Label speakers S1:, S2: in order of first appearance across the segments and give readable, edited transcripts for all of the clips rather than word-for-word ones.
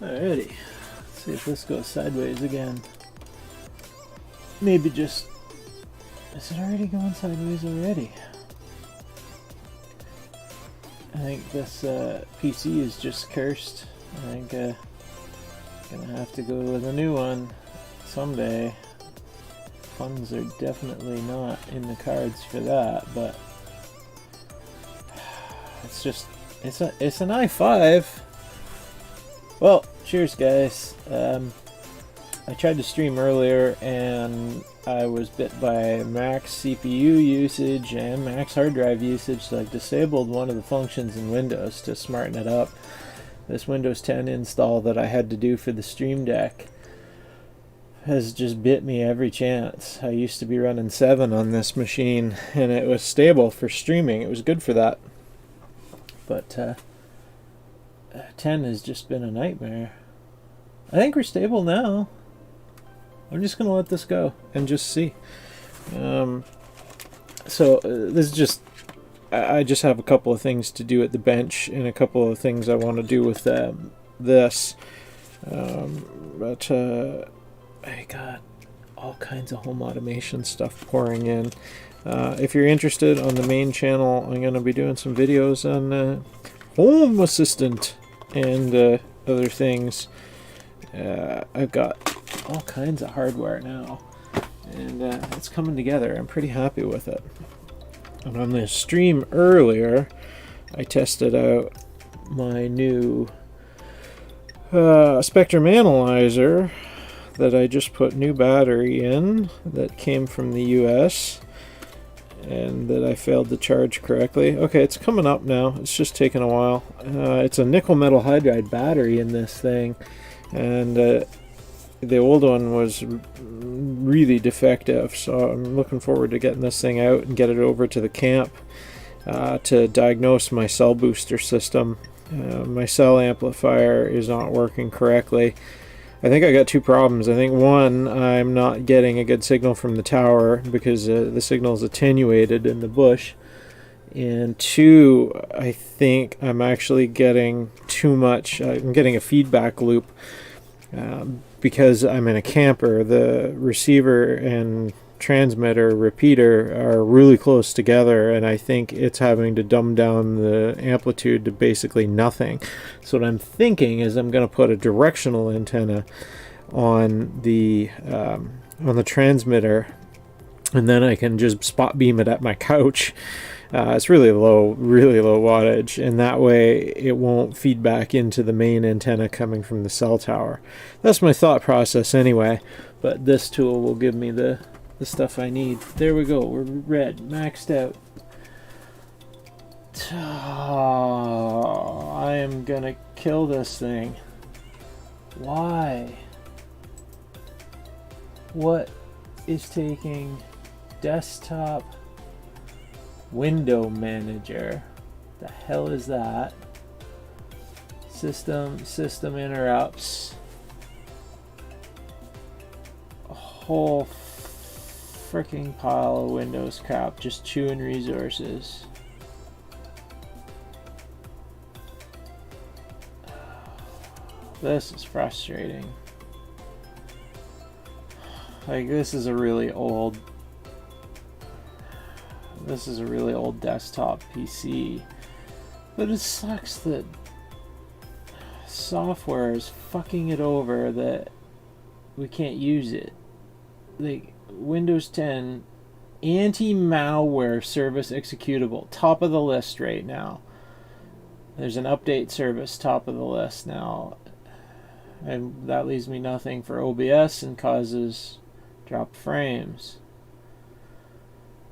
S1: Alrighty, let's see if this goes sideways again. Maybe just... Is it already going sideways already? I think this PC is just cursed. I think gonna have to go with a new one someday. Funds are definitely not in the cards for that, but it's just it's an i5. Well, cheers guys. I tried to stream earlier and I was bit by max CPU usage and max hard drive usage, so I've disabled one of the functions in Windows to smarten it up. This Windows 10 install that I had to do for the Stream Deck has just bit me every chance. I used to be running 7 on this machine and it was stable for streaming. It was good for that. But 10 has just been a nightmare. I think we're stable now. I'm just going to let this go and just see. So this is just... I just have a couple of things to do at the bench and a couple of things I want to do with this. But I got all kinds of home automation stuff pouring in. If you're interested, on the main channel, I'm going to be doing some videos on Home Assistant and other things. I've got all kinds of hardware now, and it's coming together. I'm pretty happy with it. And on the stream earlier, I tested out my new Spectrum Analyzer that I just put new battery in that came from the US and that I failed to charge correctly. Okay, it's coming up now. It's just taking a while. It's a nickel metal hydride battery in this thing, and the old one was really defective, so I'm looking forward to getting this thing out and get it over to the camp to diagnose my cell booster system. My cell amplifier is not working correctly. I think I got two problems. I think one, I'm not getting a good signal from the tower because the signal is attenuated in the bush. And two, I think I'm actually getting too much. I'm getting a feedback loop because I'm in a camper. The receiver and transmitter repeater are really close together, and I think it's having to dumb down the amplitude to basically nothing. So what I'm thinking is I'm going to put a directional antenna on the transmitter, and then I can just spot beam it at my couch. It's really low wattage, and that way it won't feed back into the main antenna coming from the cell tower. That's my thought process anyway, but this tool will give me the stuff I need. There we go, we're red, maxed out. Oh, I am gonna kill this thing. Why? What is taking desktop window manager? The hell is that? System interrupts. A whole freaking pile of Windows crap just chewing resources. This is frustrating. Like, this is a really old desktop PC, but it sucks that software is fucking it over that we can't use it. Like, Windows 10 anti-malware service executable, top of the list right now. There's an update service top of the list now, and that leaves me nothing for OBS and causes dropped frames.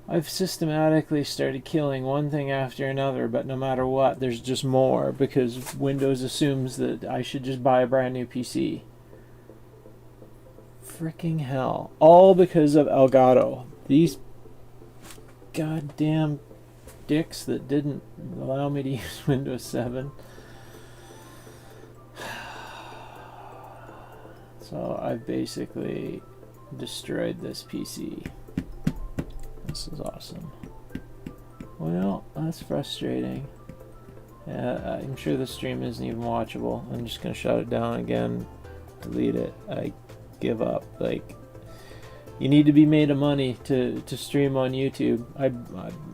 S1: I've systematically started killing one thing after another, but no matter what, there's just more because Windows assumes that I should just buy a brand new PC. Freaking hell. All because of Elgato. These goddamn dicks that didn't allow me to use Windows 7. So I've basically destroyed this PC. This is awesome. Well, that's frustrating. I'm sure this stream isn't even watchable. I'm just gonna shut it down again, delete it. I give up. Like, you need to be made of money to stream on YouTube.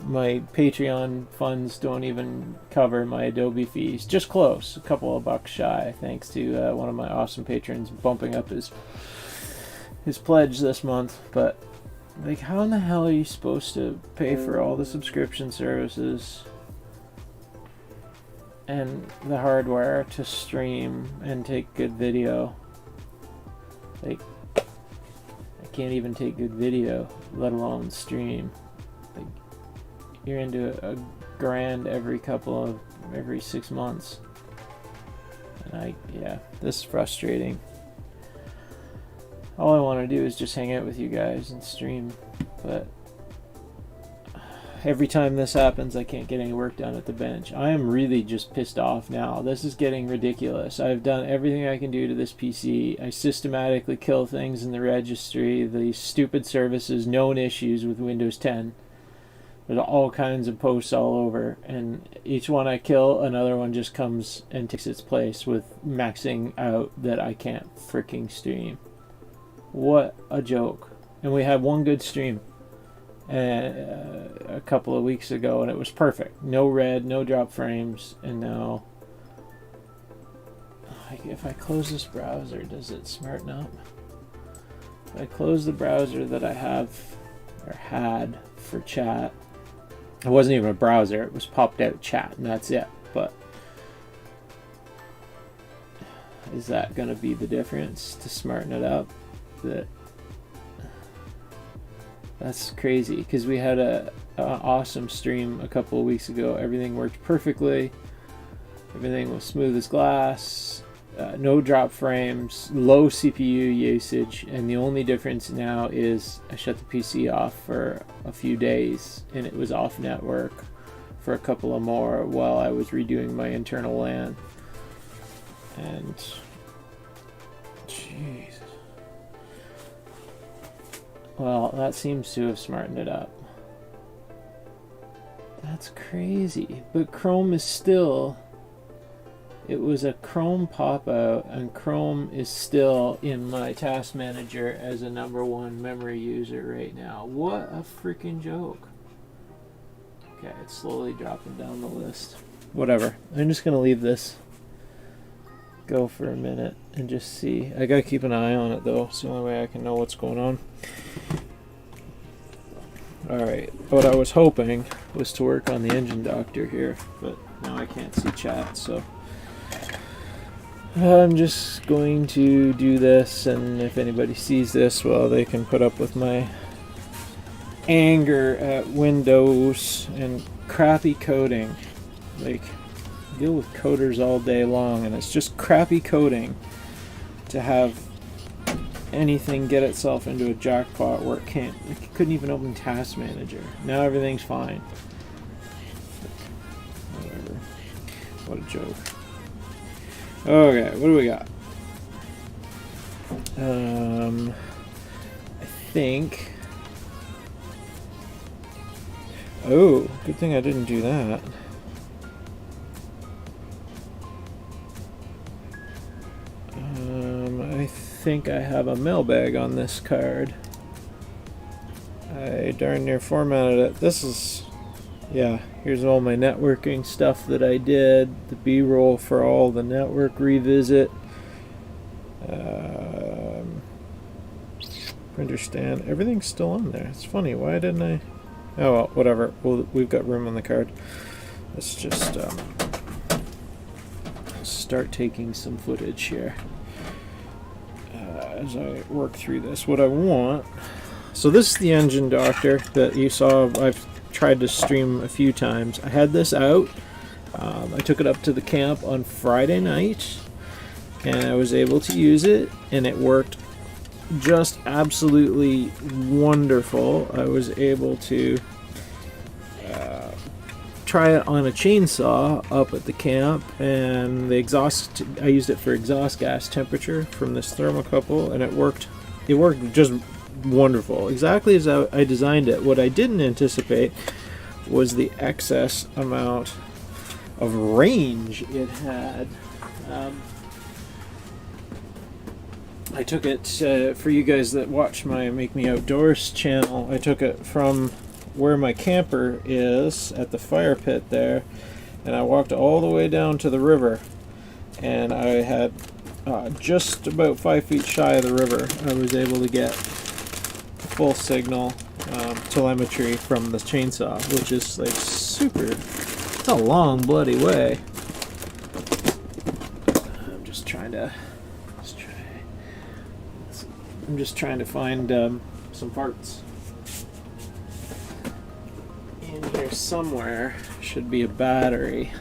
S1: My Patreon funds don't even cover my Adobe fees. Just close, a couple of bucks shy, thanks to one of my awesome patrons bumping up his pledge this month. But like, how in the hell are you supposed to pay for all the subscription services and the hardware to stream and take good video? Like, I can't even take good video, let alone stream. Like, you're into a grand every 6 months. And yeah, this is frustrating. All I want to do is just hang out with you guys and stream, but every time this happens, I can't get any work done at the bench. I am really just pissed off now. This is getting ridiculous. I've done everything I can do to this PC. I systematically kill things in the registry. These stupid services, known issues with Windows 10. There's all kinds of posts all over, and each one I kill, another one just comes and takes its place with maxing out that I can't freaking stream. What a joke. And we had one good stream a couple of weeks ago, and it was perfect. No red, no drop frames, and now if I close this browser, does it smarten up? If I close the browser that I have or had for chat, it wasn't even a browser, it was popped out chat, and that's it. But is that going to be the difference to smarten it up? That's crazy, because we had an awesome stream a couple of weeks ago. Everything worked perfectly. Everything was smooth as glass. No drop frames, low CPU usage, and the only difference now is I shut the PC off for a few days, and it was off network for a couple of more while I was redoing my internal LAN. And jeez. Well, that seems to have smartened it up. That's crazy. But Chrome is still... It was a Chrome pop-out, and Chrome is still in my task manager as a #1 memory user right now. What a freaking joke. Okay, it's slowly dropping down the list. Whatever. I'm just going to leave this go for a minute and just see. I gotta keep an eye on it though. It's the only way I can know what's going on. Alright, what I was hoping was to work on the engine doctor here, but now I can't see chat, so I'm just going to do this, and if anybody sees this, well, they can put up with my anger at Windows and crappy coding. Like, deal with coders all day long, and it's just crappy coding to have anything get itself into a jackpot where it couldn't even open Task Manager. Now everything's fine. Whatever. What a joke. Okay, what do we got? I think... Oh, good thing I didn't do that. I think I have a mailbag on this card. I darn near formatted it. This is, yeah, here's all my networking stuff that I did, the B-roll for all the network revisit, printer stand, everything's still on there. It's funny, why didn't I? Oh well, whatever, we've got room on the card. Let's just start taking some footage here. As I work through this, what I want. So this is the engine doctor that you saw. I've tried to stream a few times. I had this out. I took it up to the camp on Friday night, and I was able to use it, and it worked just absolutely wonderful. I was able to try it on a chainsaw up at the camp, and the exhaust, I used it for exhaust gas temperature from this thermocouple, and it worked just wonderful, exactly as I designed it. What I didn't anticipate was the excess amount of range it had. I took it, for you guys that watch my Make Me Outdoors channel, I took it from where my camper is at the fire pit there, and I walked all the way down to the river, and I had just about 5 feet shy of the river, I was able to get full signal telemetry from the chainsaw, which is like super, it's a long bloody way. I'm just trying to find some parts. In here somewhere should be a battery.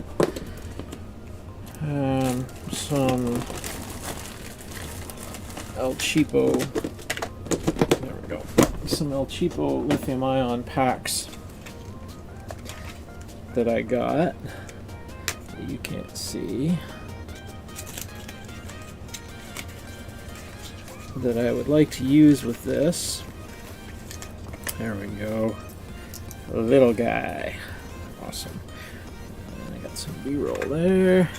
S1: Some El Cheapo. There we go. Some El Cheapo lithium-ion packs that I got that you can't see, that I would like to use with this. There we go. A little guy. Awesome. And I got some B-roll there.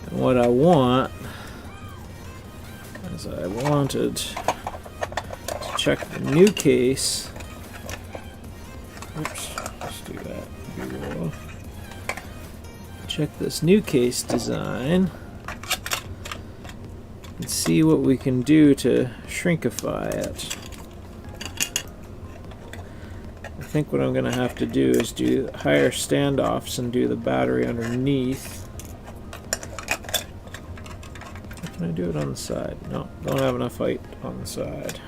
S1: And what I want is I wanted to check the new case. Oops, let's do that. B-roll. Check this new case design and see what we can do to shrinkify it. I think what I'm going to have to do is do higher standoffs and do the battery underneath. Can I do it on the side? No, don't have enough height on the side.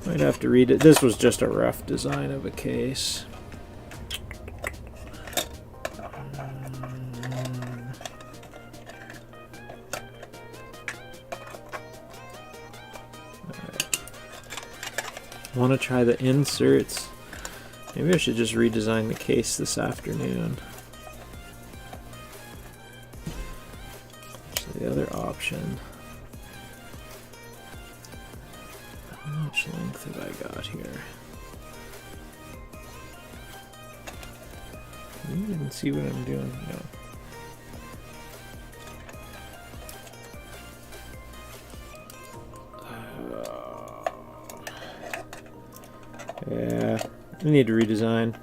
S1: Might have to read it. This was just a rough design of a case. I want to try the inserts. Maybe I should just redesign the case this afternoon. So the other option. How much length have I got here? Can you even see what I'm doing? No. Yeah, I need to redesign.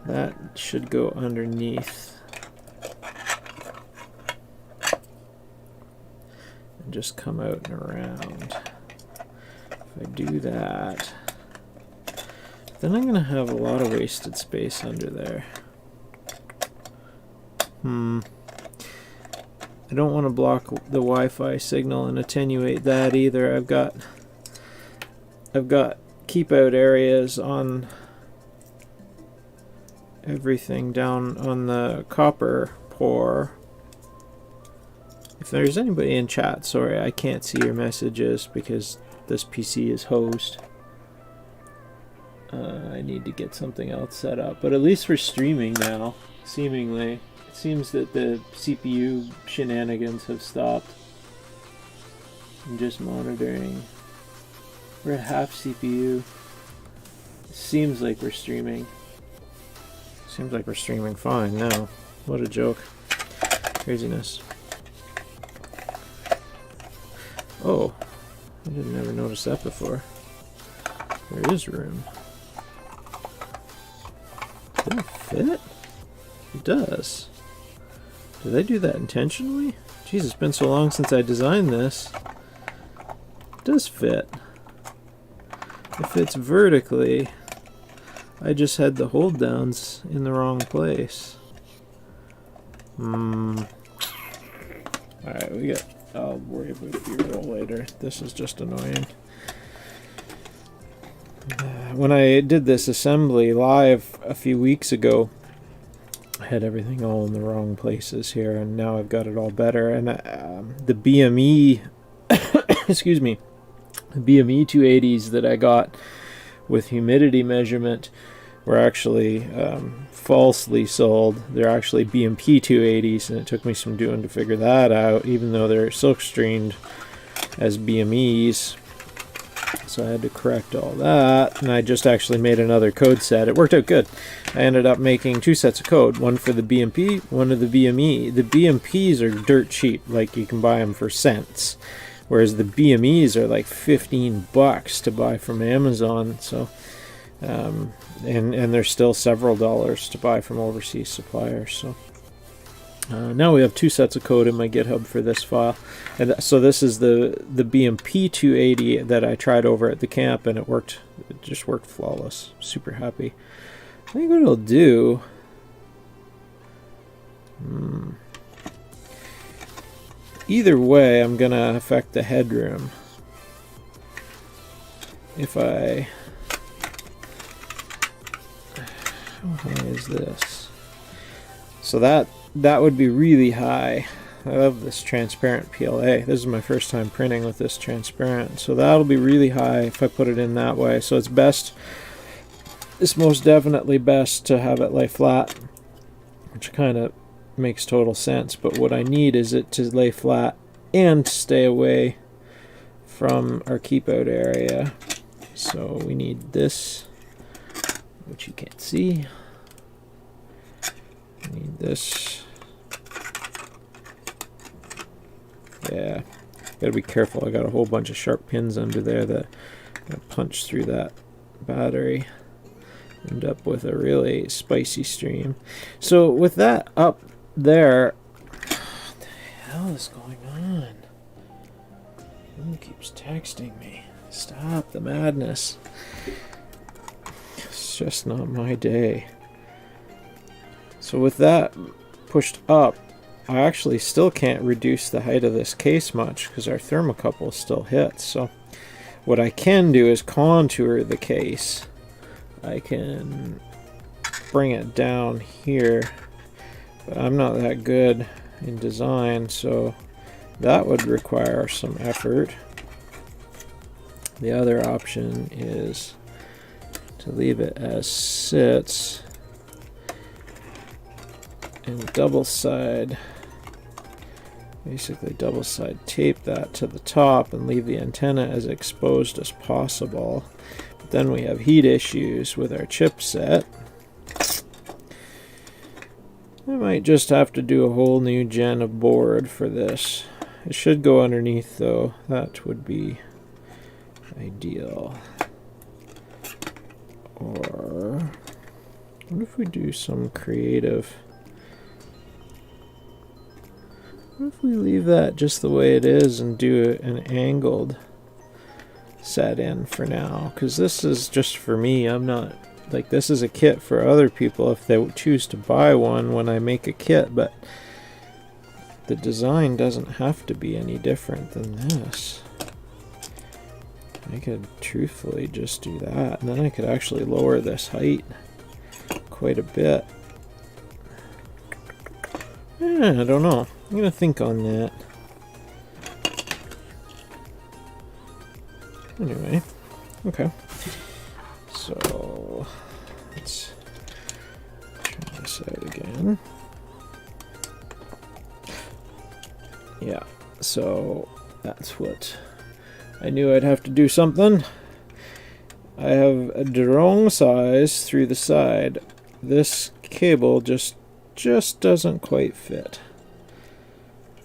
S1: That should go underneath. And just come out and around. If I do that, then I'm going to have a lot of wasted space under there. I don't want to block the Wi-Fi signal and attenuate that either. I've got keep out areas on everything down on the copper pour. If there's anybody in chat, sorry I can't see your messages because this PC is hosed. I need to get something else set up, but at least we're streaming now, seemingly. It seems that the CPU shenanigans have stopped. I'm just monitoring. We're at half CPU. It seems like we're streaming. Seems like we're streaming fine now. What a joke. Craziness. Oh, I didn't ever notice that before. There is room. Did it fit? It does. Did I do that intentionally? Jeez, it's been so long since I designed this. It does fit. It fits vertically. I just had the hold downs in the wrong place. Alright, I'll worry about B-roll later. This is just annoying. When I did this assembly live a few weeks ago, I had everything all in the wrong places here, and now I've got it all better. And the BME, excuse me, the BME 280s that I got with humidity measurement were actually falsely sold. They're actually BMP 280s, and it took me some doing to figure that out, even though they're silk screened as BMEs. so I had to correct all that, and I just actually made another code set. It worked out good. I ended up making 2 sets of code, one for the BMP, one of the BME. The BMPs are dirt cheap, like you can buy them for cents, whereas the BMEs are like $15 to buy from Amazon. So and there's still several dollars to buy from overseas suppliers. So now we have 2 sets of code in my GitHub for this file, and so this is the BMP 280 that I tried over at the camp, and it worked. It just worked flawless. Super happy. I think what it'll do. Either way, I'm gonna affect the headroom. If I, how high is this? So that would be really high. I love this transparent PLA. This is my first time printing with this transparent, so that'll be really high if I put it in that way. So it's best, it's most definitely best to have it lay flat, which kind of makes total sense, but what I need is it to lay flat and stay away from our keep out area. So we need this, which you can't see. We need this. Yeah, gotta be careful. I got a whole bunch of sharp pins under there that I'm gonna punch through that battery. End up with a really spicy stream. So with that up there, what the hell is going on? Who keeps texting me? Stop the madness. It's just not my day. So with that pushed up, I actually still can't reduce the height of this case much because our thermocouple still hits. So what I can do is contour the case. I can bring it down here, but I'm not that good in design, so that would require some effort. The other option is to leave it as sits and double side tape that to the top and leave the antenna as exposed as possible. But then we have heat issues with our chipset. I might just have to do a whole new gen of board for this. It should go underneath though. That would be ideal. Or what if we do some creative? What if we leave that just the way it is and do an angled set in for now? Because this is just for me. I'm not, like, this is a kit for other people if they choose to buy one when I make a kit, but the design doesn't have to be any different than this. I could truthfully just do that, and then I could actually lower this height quite a bit. Yeah, I don't know. I'm gonna think on that. Anyway, okay. So let's try this out again. Yeah, so that's what I knew. I'd have to do something. I have a wrong size through the side. This cable just doesn't quite fit.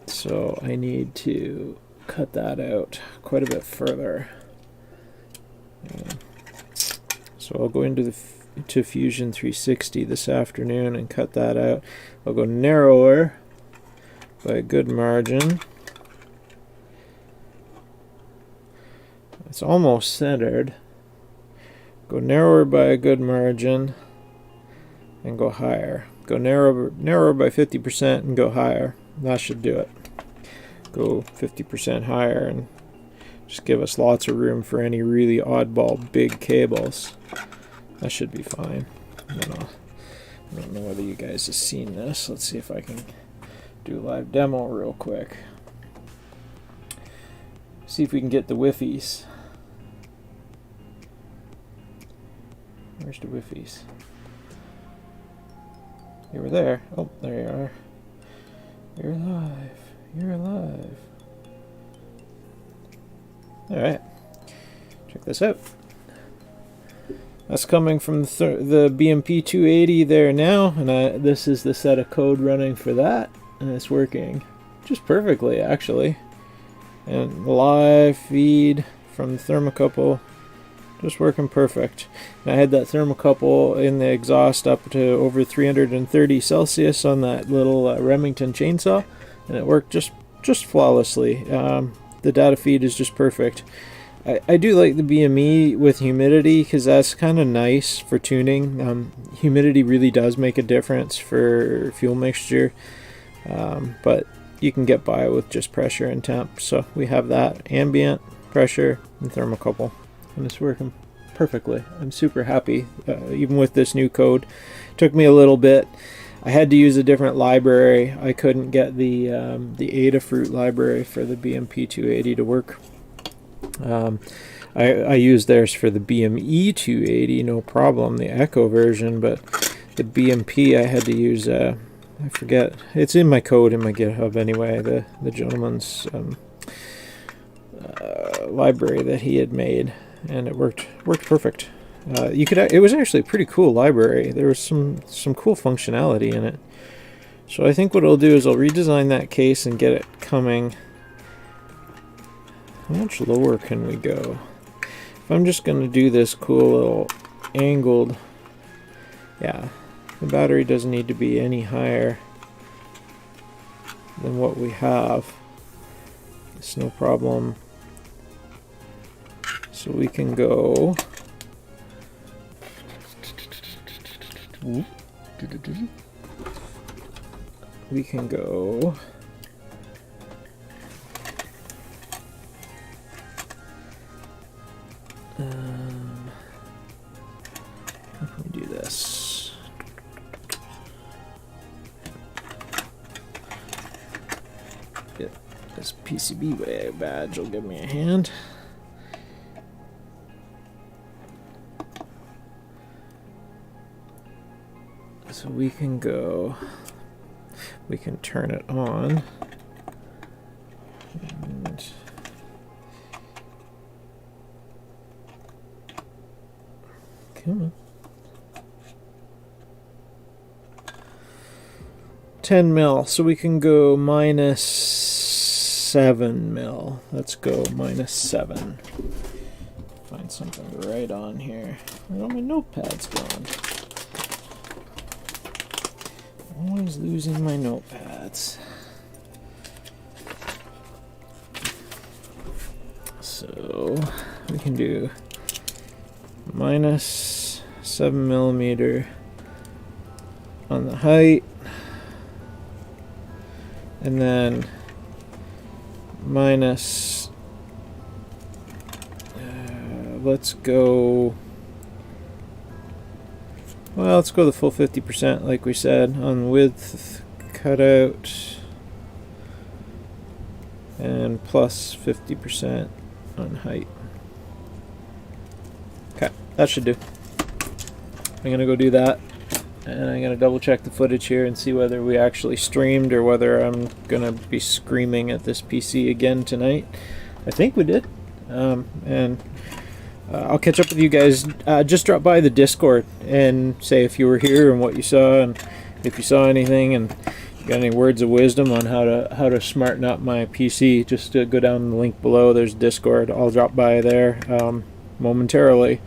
S1: So I need to cut that out quite a bit further. So I'll go into to Fusion 360 this afternoon and cut that out. I'll go narrower by a good margin. It's almost centered. Go narrower by a good margin and go higher. Go narrower by 50% and go higher. That should do it. Go 50% higher and just give us lots of room for any really oddball big cables. That should be fine. I don't know whether you guys have seen this. Let's see if I can do a live demo real quick. See if we can get the Wi-Fi's. Where's the Wi-Fi's? You were there. Oh, there you are. You're alive. You're alive. Alright. check this out. That's coming from the BMP 280 there now, and this is the set of code running for that, and it's working just perfectly actually. And the live feed from the thermocouple, just working perfect. And I had that thermocouple in the exhaust up to over 330 Celsius on that little Remington chainsaw, and it worked just flawlessly. The data feed is just perfect. I do like the BME with humidity because that's kind of nice for tuning. Humidity really does make a difference for fuel mixture, but you can get by with just pressure and temp. So we have that ambient, pressure, and thermocouple, and it's working perfectly. I'm super happy, even with this new code. Took me a little bit. I had to use a different library. I couldn't get the Adafruit library for the BMP 280 to work. I used theirs for the BME 280, no problem, the Echo version, but the BMP I had to use, I forget, it's in my code in my GitHub anyway, the gentleman's library that he had made, and it worked perfect. It was actually a pretty cool library. There was some cool functionality in it. So I think what I'll do is I'll redesign that case and get it coming. How much lower can we go? If I'm just going to do this cool little angled, yeah, the battery doesn't need to be any higher than what we have. It's no problem. So we can go. We can go. How can we do this? Yeah, this PCB badge will give me a hand. So we can go, we can turn it on. And come on. 10 mil, so we can go minus 7 mil. Let's go minus 7. Find something to write on here. Where are my notepads gone? Always losing my notepads. So we can do minus 7 millimeter on the height, and then minus, let's go the full 50% like we said on width cutout, and plus 50% on height. Okay, that should do. I'm gonna go do that, and I'm gonna double check the footage here and see whether we actually streamed or whether I'm gonna be screaming at this PC again tonight. I think we did, and I'll catch up with you guys. Just drop by the Discord and say if you were here and what you saw, and if you saw anything, and you got any words of wisdom on how to smarten up my PC. Just go down the link below. There's Discord. I'll drop by there momentarily.